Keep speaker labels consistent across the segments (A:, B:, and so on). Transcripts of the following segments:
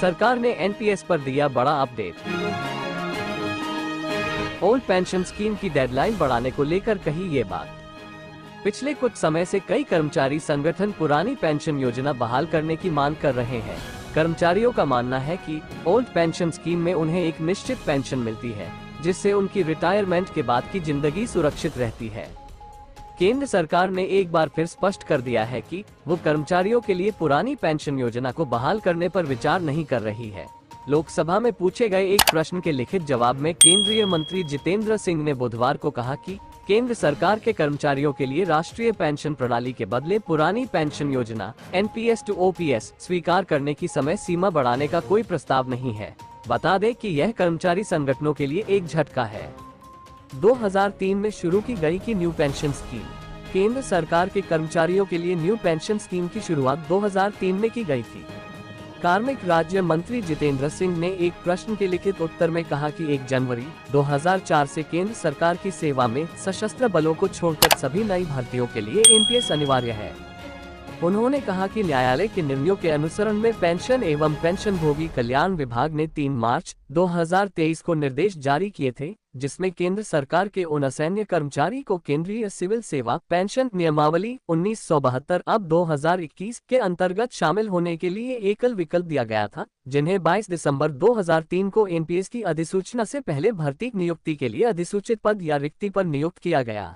A: सरकार ने एनपीएस पर दिया बड़ा अपडेट। ओल्ड पेंशन स्कीम की डेडलाइन बढ़ाने को लेकर कही ये बात। पिछले कुछ समय से कई कर्मचारी संगठन पुरानी पेंशन योजना बहाल करने की मांग कर रहे हैं। कर्मचारियों का मानना है कि ओल्ड पेंशन स्कीम में उन्हें एक निश्चित पेंशन मिलती है, जिससे उनकी रिटायरमेंट के बाद की जिंदगी सुरक्षित रहती है। केंद्र सरकार ने एक बार फिर स्पष्ट कर दिया है कि वो कर्मचारियों के लिए पुरानी पेंशन योजना को बहाल करने पर विचार नहीं कर रही है। लोकसभा में पूछे गए एक प्रश्न के लिखित जवाब में केंद्रीय मंत्री जितेंद्र सिंह ने बुधवार को कहा कि केंद्र सरकार के कर्मचारियों के लिए राष्ट्रीय पेंशन प्रणाली के बदले पुरानी पेंशन योजना एनपीएस टू ओपीएस स्वीकार करने की समय सीमा बढ़ाने का कोई प्रस्ताव नहीं है। बता दें कि यह कर्मचारी संगठनों के लिए एक झटका है। 2003 में शुरू की गई की न्यू पेंशन स्कीम। केंद्र सरकार के कर्मचारियों के लिए न्यू पेंशन स्कीम की शुरुआत 2003 में की गई थी। कार्मिक राज्य मंत्री जितेंद्र सिंह ने एक प्रश्न के लिखित उत्तर में कहा कि 1 जनवरी 2004 से केंद्र सरकार की सेवा में सशस्त्र बलों को छोड़कर सभी नई भर्तियों के लिए एनपीएस अनिवार्य है। उन्होंने कहा कि न्यायालय के निर्णयों के अनुसरण में पेंशन एवं पेंशनभोगी कल्याण विभाग ने 3 मार्च 2023 को निर्देश जारी किए थे, जिसमें केंद्र सरकार के उन असैन्य कर्मचारी को केंद्रीय सिविल सेवा पेंशन नियमावली 1972 अब 2021 के अंतर्गत शामिल होने के लिए एकल विकल्प दिया गया था, जिन्हें 22 दिसंबर 2003 को एनपीएस की अधिसूचना से पहले भर्ती नियुक्ति के लिए अधिसूचित पद या रिक्ति पर नियुक्त किया गया।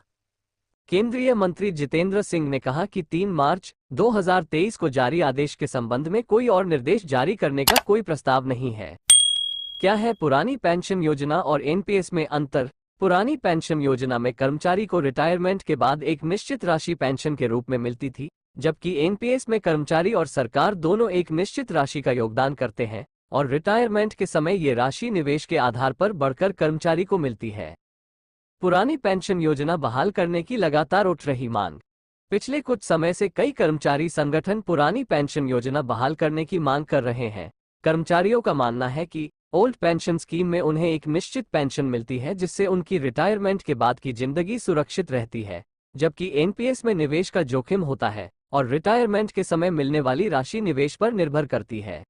A: केंद्रीय मंत्री जितेंद्र सिंह ने कहा कि 3 मार्च 2023 को जारी आदेश के संबंध में कोई और निर्देश जारी करने का कोई प्रस्ताव नहीं है। क्या है पुरानी पेंशन योजना और एनपीएस में अंतर? पुरानी पेंशन योजना में कर्मचारी को रिटायरमेंट के बाद एक निश्चित राशि पेंशन के रूप में मिलती थी, जबकि एनपीएस में कर्मचारी और सरकार दोनों एक निश्चित राशि का योगदान करते हैं और रिटायरमेंट के समय ये राशि निवेश के आधार पर बढ़कर कर्मचारी को मिलती है। पुरानी पेंशन योजना बहाल करने की लगातार उठ रही मांग। पिछले कुछ समय से कई कर्मचारी संगठन पुरानी पेंशन योजना बहाल करने की मांग कर रहे हैं। कर्मचारियों का मानना है कि ओल्ड पेंशन स्कीम में उन्हें एक निश्चित पेंशन मिलती है, जिससे उनकी रिटायरमेंट के बाद की जिंदगी सुरक्षित रहती है, जबकि एनपीएस में निवेश का जोखिम होता है और रिटायरमेंट के समय मिलने वाली राशि निवेश पर निर्भर करती है।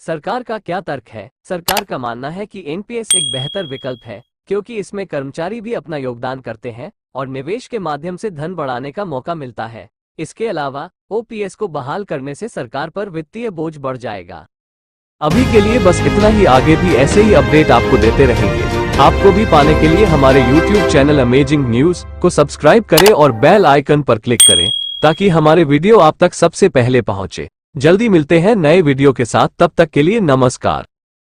A: सरकार का क्या तर्क है? सरकार का मानना है कि एनपीएस एक बेहतर विकल्प है, क्योंकि इसमें कर्मचारी भी अपना योगदान करते हैं और निवेश के माध्यम से धन बढ़ाने का मौका मिलता है। इसके अलावा ओपीएस को बहाल करने से सरकार पर वित्तीय बोझ बढ़ जाएगा।
B: अभी के लिए बस इतना ही। आगे भी ऐसे ही अपडेट आपको देते रहेंगे। आपको भी पाने के लिए हमारे YouTube चैनल अमेजिंग न्यूज को सब्सक्राइब करें और बेल आइकन पर क्लिक करें, ताकि हमारे वीडियो आप तक सबसे पहले पहुंचे। जल्दी मिलते हैं नए वीडियो के साथ, तब तक के लिए नमस्कार।